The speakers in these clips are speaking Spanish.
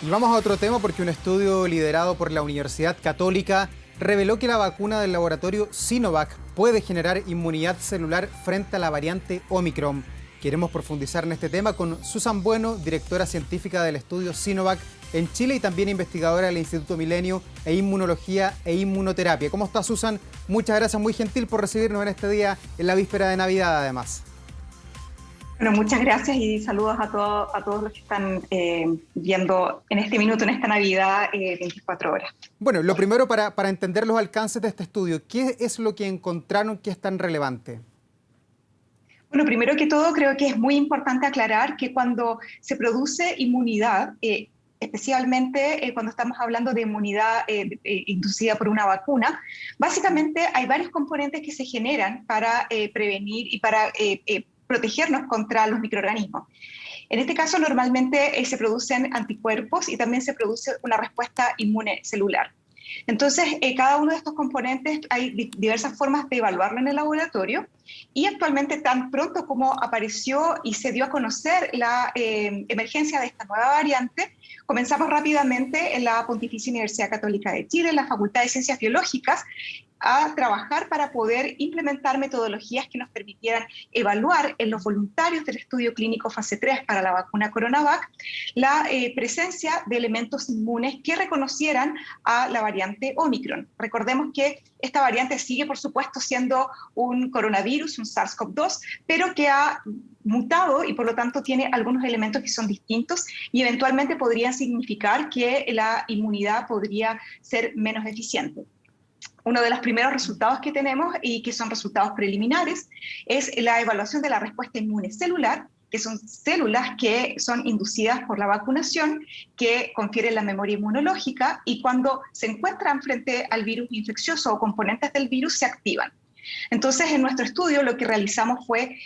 Y vamos a otro tema porque un estudio liderado por la Universidad Católica reveló que la vacuna del laboratorio Sinovac puede generar inmunidad celular frente a la variante Omicron. Queremos profundizar en este tema con Susan Bueno, directora científica del estudio Sinovac en Chile y también investigadora del Instituto Milenio e Inmunología e Inmunoterapia. ¿Cómo está, Susan? Muchas gracias, muy gentil por recibirnos en este día, en la víspera de Navidad además. Bueno, muchas gracias y saludos a todos los que están viendo en este minuto, en esta Navidad, 24 horas. Bueno, lo primero para entender los alcances de este estudio, ¿qué es lo que encontraron que es tan relevante? Bueno, primero que todo creo que es muy importante aclarar que cuando se produce inmunidad, especialmente cuando estamos hablando de inmunidad inducida por una vacuna, básicamente hay varios componentes que se generan para prevenir y para protegernos contra los microorganismos. En este caso, normalmente se producen anticuerpos y también se produce una respuesta inmune celular. Entonces, cada uno de estos componentes hay diversas formas de evaluarlo en el laboratorio y actualmente tan pronto como apareció y se dio a conocer la emergencia de esta nueva variante, comenzamos rápidamente en la Pontificia Universidad Católica de Chile, en la Facultad de Ciencias Biológicas, a trabajar para poder implementar metodologías que nos permitieran evaluar en los voluntarios del estudio clínico fase 3 para la vacuna Coronavac la presencia de elementos inmunes que reconocieran a la variante Omicron. Recordemos que esta variante sigue, por supuesto, siendo un coronavirus, un SARS-CoV-2, pero que ha mutado y por lo tanto tiene algunos elementos que son distintos y eventualmente podrían significar que la inmunidad podría ser menos eficiente. Uno de los primeros resultados que tenemos, y que son resultados preliminares, es la evaluación de la respuesta inmune celular, que son células que son inducidas por la vacunación, que confieren la memoria inmunológica y cuando se encuentran frente al virus infeccioso o componentes del virus se activan. Entonces, en nuestro estudio lo que realizamos fue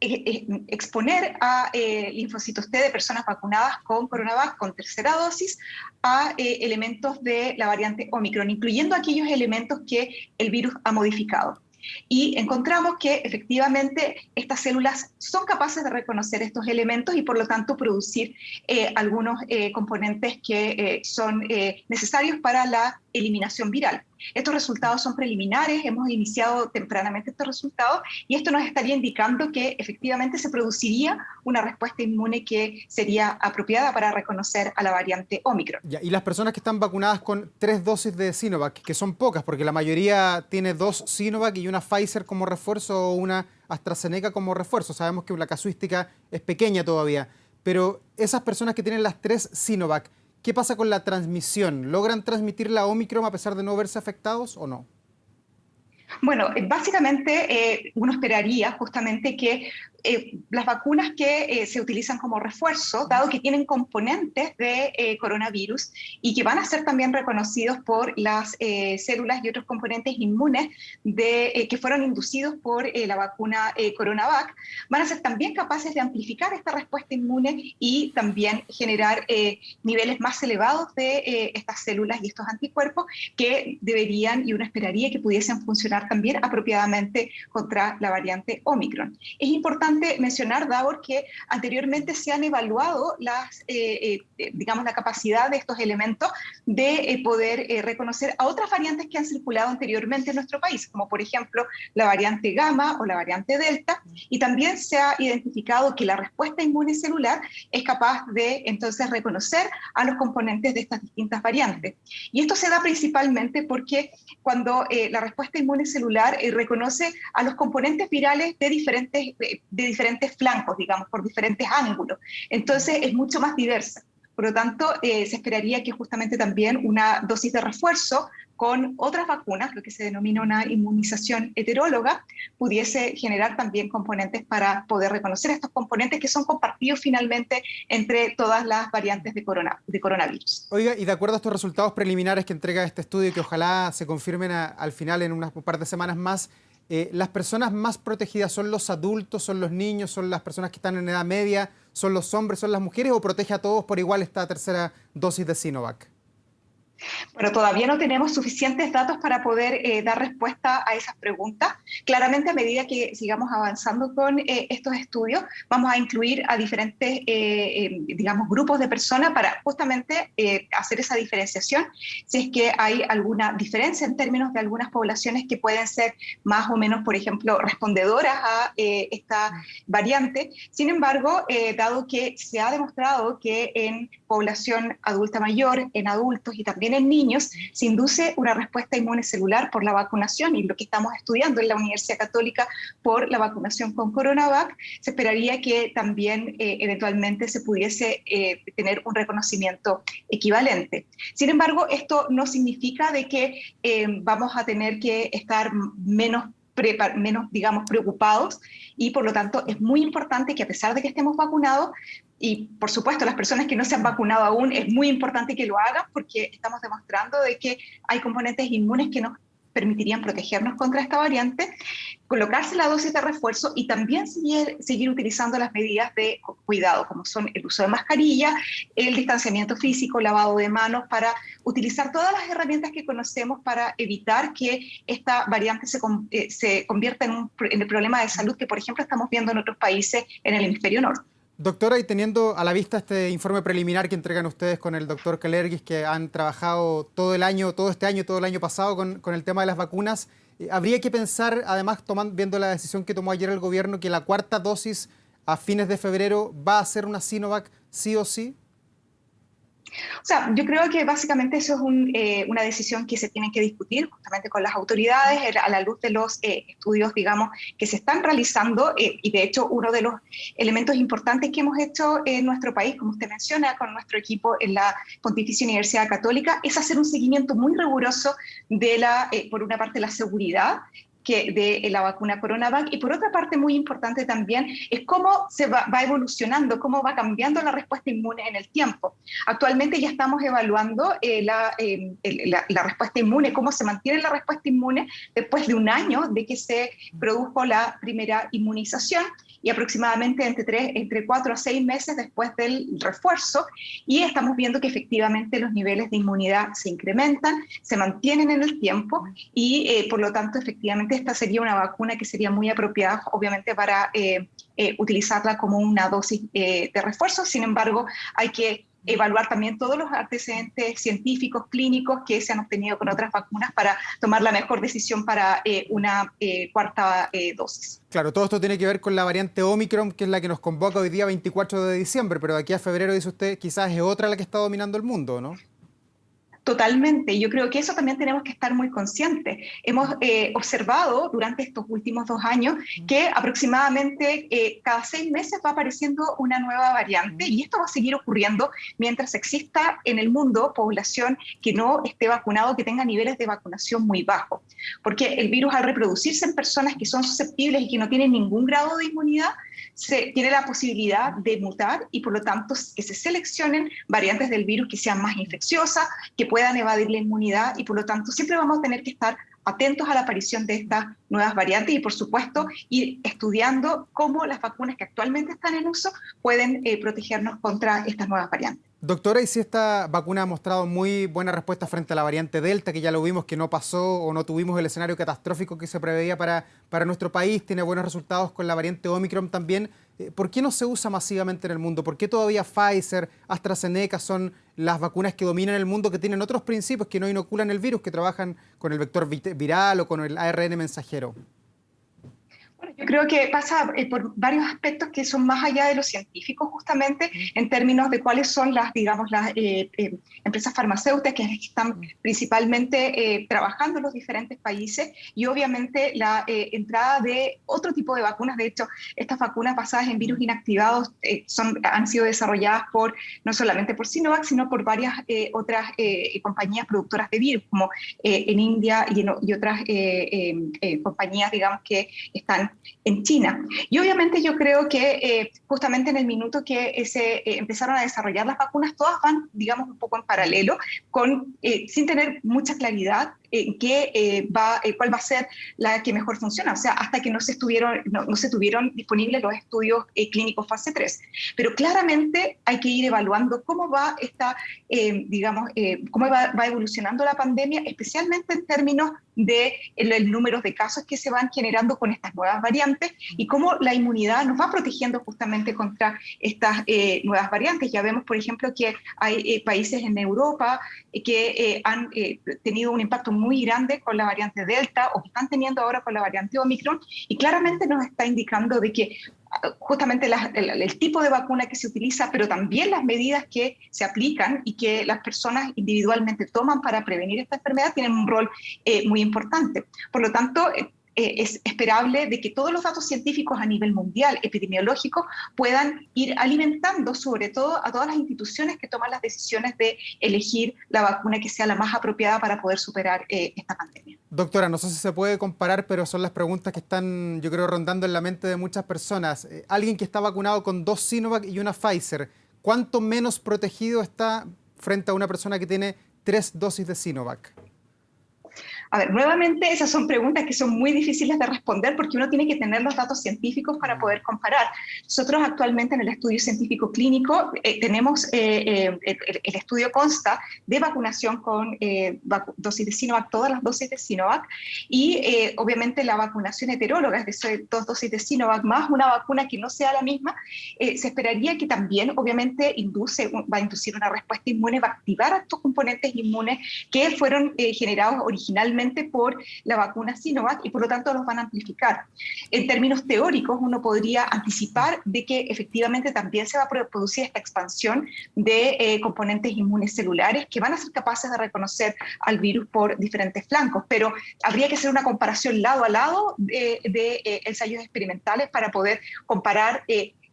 exponer a linfocitos T de personas vacunadas con Coronavac con tercera dosis a elementos de la variante Omicron, incluyendo aquellos elementos que el virus ha modificado. Y encontramos que efectivamente estas células son capaces de reconocer estos elementos y por lo tanto producir algunos componentes que son necesarios para la eliminación viral. Estos resultados son preliminares, hemos iniciado tempranamente estos resultados y esto nos estaría indicando que efectivamente se produciría una respuesta inmune que sería apropiada para reconocer a la variante Omicron. Ya, y las personas que están vacunadas con 3 dosis de Sinovac, que son pocas, porque la mayoría tiene 2 Sinovac y una Pfizer como refuerzo o una AstraZeneca como refuerzo. Sabemos que la casuística es pequeña todavía, pero esas personas que tienen las 3 Sinovac, ¿qué pasa con la transmisión? ¿Logran transmitir la Omicron a pesar de no verse afectados o no? Bueno, básicamente uno esperaría justamente que las vacunas que se utilizan como refuerzo, dado que tienen componentes de coronavirus y que van a ser también reconocidos por las células y otros componentes inmunes que fueron inducidos por la vacuna Coronavac, van a ser también capaces de amplificar esta respuesta inmune y también generar niveles más elevados de estas células y estos anticuerpos que deberían y uno esperaría que pudiesen funcionar también apropiadamente contra la variante Omicron. Es importante mencionar, Davor, que anteriormente se han evaluado digamos, la capacidad de estos elementos de poder reconocer a otras variantes que han circulado anteriormente en nuestro país, como por ejemplo la variante Gamma o la variante Delta, y también se ha identificado que la respuesta inmune celular es capaz de entonces reconocer a los componentes de estas distintas variantes. Y esto se da principalmente porque cuando la respuesta inmune celular reconoce a los componentes virales de diferentes flancos, digamos, por diferentes ángulos. Entonces es mucho más diversa. Por lo tanto, se esperaría que justamente también una dosis de refuerzo con otras vacunas, lo que se denomina una inmunización heteróloga, pudiese generar también componentes para poder reconocer estos componentes que son compartidos finalmente entre todas las variantes de coronavirus. Oiga, y de acuerdo a estos resultados preliminares que entrega este estudio, que ojalá se confirmen al final en un par de semanas más, ¿las personas más protegidas son los adultos, son los niños, son las personas que están en edad media, son los hombres, son las mujeres o protege a todos por igual esta tercera dosis de Sinovac? Bueno, todavía no tenemos suficientes datos para poder dar respuesta a esas preguntas. Claramente, a medida que sigamos avanzando con estos estudios, vamos a incluir a diferentes, digamos, grupos de personas para justamente hacer esa diferenciación, si es que hay alguna diferencia en términos de algunas poblaciones que pueden ser más o menos, por ejemplo, respondedoras a esta variante. Sin embargo, dado que se ha demostrado que en población adulta mayor, en adultos y también en niños, se induce una respuesta inmune celular por la vacunación, y lo que estamos estudiando en la Universidad Católica por la vacunación con CoronaVac, se esperaría que también eventualmente se pudiese tener un reconocimiento equivalente. Sin embargo, esto no significa de que vamos a tener que estar menos, digamos, preocupados, y por lo tanto es muy importante que, a pesar de que estemos vacunados, y por supuesto las personas que no se han vacunado aún, es muy importante que lo hagan, porque estamos demostrando de que hay componentes inmunes que nos permitirían protegernos contra esta variante, colocarse la dosis de refuerzo y también seguir utilizando las medidas de cuidado, como son el uso de mascarilla, el distanciamiento físico, lavado de manos, para utilizar todas las herramientas que conocemos para evitar que esta variante se convierta en el problema de salud que, por ejemplo, estamos viendo en otros países en el hemisferio norte. Doctora, y teniendo a la vista este informe preliminar que entregan ustedes con el doctor Kalergis, que han trabajado todo el año, todo este año, todo el año pasado con el tema de las vacunas, habría que pensar, además, viendo la decisión que tomó ayer el gobierno, que la cuarta dosis a fines de febrero va a ser una Sinovac sí o sí. O sea, yo creo que básicamente eso es una decisión que se tiene que discutir justamente con las autoridades a la luz de los estudios, digamos, que se están realizando, y de hecho uno de los elementos importantes que hemos hecho en nuestro país, como usted menciona, con nuestro equipo en la Pontificia Universidad Católica, es hacer un seguimiento muy riguroso de por una parte, la seguridad de la vacuna CoronaVac, y por otra parte, muy importante también, es cómo se va evolucionando, cómo va cambiando la respuesta inmune en el tiempo. Actualmente ya estamos evaluando la respuesta inmune, cómo se mantiene la respuesta inmune después de un año de que se produjo la primera inmunización, y aproximadamente entre 4 a 6 meses después del refuerzo, y estamos viendo que efectivamente los niveles de inmunidad se incrementan, se mantienen en el tiempo, y por lo tanto efectivamente esta sería una vacuna que sería muy apropiada, obviamente, para utilizarla como una dosis de refuerzo. Sin embargo, hay que evaluar también todos los antecedentes científicos, clínicos que se han obtenido con otras vacunas para tomar la mejor decisión para una cuarta dosis. Claro, todo esto tiene que ver con la variante Omicron, que es la que nos convoca hoy día 24 de diciembre, pero de aquí a febrero, dice usted, quizás es otra la que está dominando el mundo, ¿no? Totalmente, yo creo que eso también tenemos que estar muy conscientes. Hemos observado durante estos últimos 2 años que aproximadamente cada 6 meses va apareciendo una nueva variante, y esto va a seguir ocurriendo mientras exista en el mundo población que no esté vacunado, que tenga niveles de vacunación muy bajos. Porque el virus, al reproducirse en personas que son susceptibles y que no tienen ningún grado de inmunidad, tiene la posibilidad de mutar, y por lo tanto que se seleccionen variantes del virus que sean más infecciosas, que puedan evadir la inmunidad, y por lo tanto siempre vamos a tener que estar atentos a la aparición de estas nuevas variantes, y por supuesto ir estudiando cómo las vacunas que actualmente están en uso pueden protegernos contra estas nuevas variantes. Doctora, y si esta vacuna ha mostrado muy buena respuesta frente a la variante Delta, que ya lo vimos que no pasó o no tuvimos el escenario catastrófico que se preveía para nuestro país, tiene buenos resultados con la variante Omicron también, ¿por qué no se usa masivamente en el mundo? ¿Por qué todavía Pfizer, AstraZeneca son las vacunas que dominan el mundo, que tienen otros principios, que no inoculan el virus, que trabajan con el vector viral o con el ARN mensajero? Yo creo que pasa por varios aspectos que son más allá de los científicos, justamente en términos de cuáles son las, digamos, las empresas farmacéuticas que están principalmente trabajando en los diferentes países, y obviamente la entrada de otro tipo de vacunas. De hecho, estas vacunas basadas en virus inactivados han sido desarrolladas no solamente por Sinovac, sino por varias otras compañías productoras de virus, como en India y otras compañías, digamos, que están en China. Y obviamente yo creo que justamente en el minuto que se empezaron a desarrollar las vacunas, todas van, digamos, un poco en paralelo, sin tener mucha claridad cuál va a ser la que mejor funciona, o sea, hasta que no se tuvieron disponibles los estudios clínicos fase 3. Pero claramente hay que ir evaluando cómo va cómo va evolucionando la pandemia, especialmente en términos de el número de casos que se van generando con estas nuevas variantes y cómo la inmunidad nos va protegiendo justamente contra estas nuevas variantes. Ya vemos, por ejemplo, que hay países en Europa que han tenido un impacto muy grande con la variante Delta o que están teniendo ahora con la variante Omicron, y claramente nos está indicando de que justamente el tipo de vacuna que se utiliza, pero también las medidas que se aplican y que las personas individualmente toman para prevenir esta enfermedad tienen un rol muy importante. Por lo tanto, es esperable de que todos los datos científicos a nivel mundial, epidemiológico, puedan ir alimentando sobre todo a todas las instituciones que toman las decisiones de elegir la vacuna que sea la más apropiada para poder superar esta pandemia. Doctora, no sé si se puede comparar, pero son las preguntas que están, yo creo, rondando en la mente de muchas personas. Alguien que está vacunado con 2 Sinovac y una Pfizer, ¿cuánto menos protegido está frente a una persona que tiene 3 dosis de Sinovac? A ver, nuevamente esas son preguntas que son muy difíciles de responder porque uno tiene que tener los datos científicos para poder comparar. Nosotros actualmente en el estudio científico clínico tenemos, el estudio consta de vacunación con dosis de Sinovac, todas las dosis de Sinovac, y obviamente la vacunación heteróloga, es decir, 2 dosis de Sinovac más una vacuna que no sea la misma, se esperaría que también obviamente va a inducir una respuesta inmune, va a activar estos componentes inmunes que fueron generados originalmente por la vacuna Sinovac y por lo tanto los van a amplificar. En términos teóricos, uno podría anticipar de que efectivamente también se va a producir esta expansión de componentes inmunes celulares que van a ser capaces de reconocer al virus por diferentes flancos, pero habría que hacer una comparación lado a lado de ensayos experimentales para poder comparar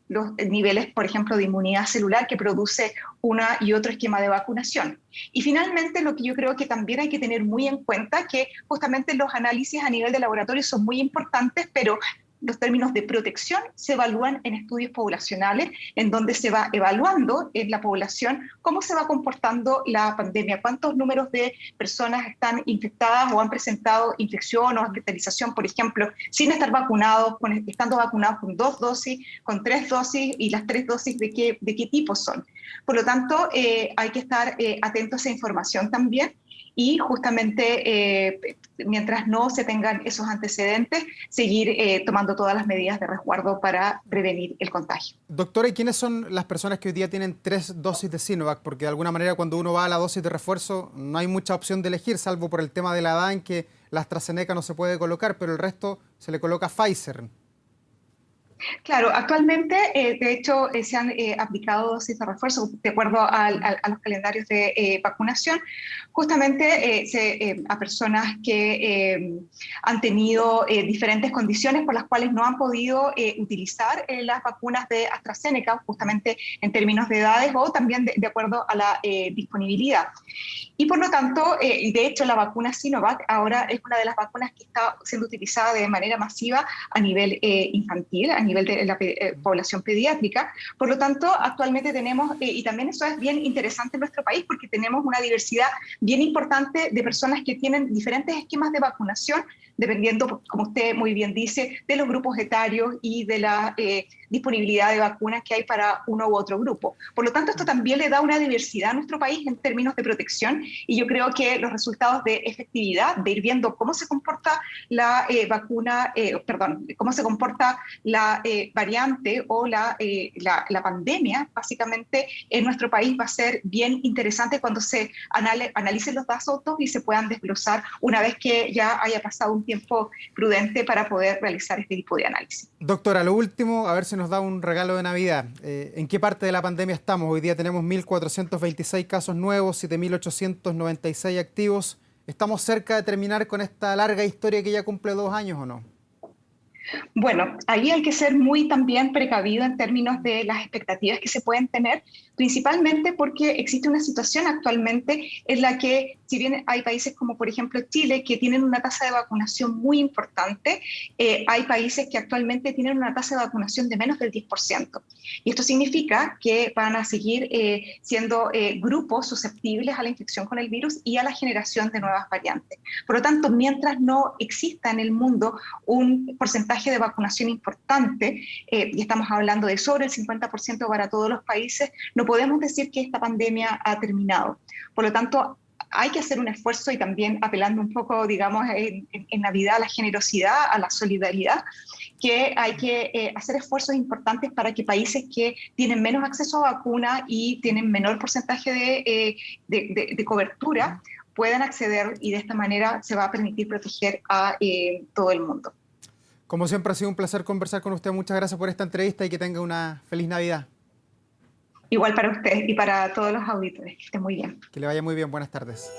los niveles, por ejemplo, de inmunidad celular que produce una y otro esquema de vacunación. Y finalmente, lo que yo creo que también hay que tener muy en cuenta, que justamente los análisis a nivel de laboratorio son muy importantes, pero los términos de protección se evalúan en estudios poblacionales, en donde se va evaluando en la población cómo se va comportando la pandemia, cuántos números de personas están infectadas o han presentado infección o hospitalización, por ejemplo, sin estar vacunados, estando vacunados con 2 dosis, con 3 dosis, y las 3 dosis de qué tipo son. Por lo tanto, hay que estar atentos a esa información también. Y justamente mientras no se tengan esos antecedentes, seguir tomando todas las medidas de resguardo para prevenir el contagio. Doctora, ¿y quiénes son las personas que hoy día tienen 3 dosis de Sinovac? Porque de alguna manera cuando uno va a la dosis de refuerzo no hay mucha opción de elegir, salvo por el tema de la edad en que la AstraZeneca no se puede colocar, pero el resto se le coloca Pfizer. Claro, actualmente, de hecho, se han aplicado dosis de refuerzo de acuerdo a los calendarios de vacunación, justamente a personas que han tenido diferentes condiciones por las cuales no han podido utilizar las vacunas de AstraZeneca, justamente en términos de edades o también de acuerdo a la disponibilidad. Y por lo tanto, de hecho, la vacuna Sinovac ahora es una de las vacunas que está siendo utilizada de manera masiva a nivel infantil, a nivel de la población pediátrica. Por lo tanto, actualmente tenemos, y también eso es bien interesante en nuestro país, porque tenemos una diversidad bien importante de personas que tienen diferentes esquemas de vacunación, dependiendo, como usted muy bien dice, de los grupos etarios y de la disponibilidad de vacunas que hay para uno u otro grupo. Por lo tanto, esto también le da una diversidad a nuestro país en términos de protección, y yo creo que los resultados de efectividad, de ir viendo cómo se comporta la cómo se comporta la variante o la pandemia, básicamente en nuestro país va a ser bien interesante cuando se analicen los datos y se puedan desglosar una vez que ya haya pasado un tiempo prudente para poder realizar este tipo de análisis. Doctora, lo último, a ver si nos da un regalo de Navidad. ¿En qué parte de la pandemia estamos? Hoy día tenemos 1.426 casos nuevos, 7.896 activos. ¿Estamos cerca de terminar con esta larga historia que ya cumple 2 años o no? Bueno, ahí hay que ser muy también precavido en términos de las expectativas que se pueden tener, principalmente porque existe una situación actualmente en la que, si bien hay países como por ejemplo Chile, que tienen una tasa de vacunación muy importante, hay países que actualmente tienen una tasa de vacunación de menos del 10%. Y esto significa que van a seguir siendo grupos susceptibles a la infección con el virus y a la generación de nuevas variantes. Por lo tanto, mientras no exista en el mundo un porcentaje de vacunación importante, y estamos hablando de sobre el 50% para todos los países, no podemos decir que esta pandemia ha terminado. Por lo tanto, hay que hacer un esfuerzo y también apelando un poco, digamos, en Navidad a la generosidad, a la solidaridad, que hay que hacer esfuerzos importantes para que países que tienen menos acceso a vacuna y tienen menor porcentaje de cobertura puedan acceder y de esta manera se va a permitir proteger a todo el mundo. Como siempre ha sido un placer conversar con usted. Muchas gracias por esta entrevista y que tenga una feliz Navidad. Igual para usted y para todos los auditores. Que estén muy bien. Que le vaya muy bien. Buenas tardes.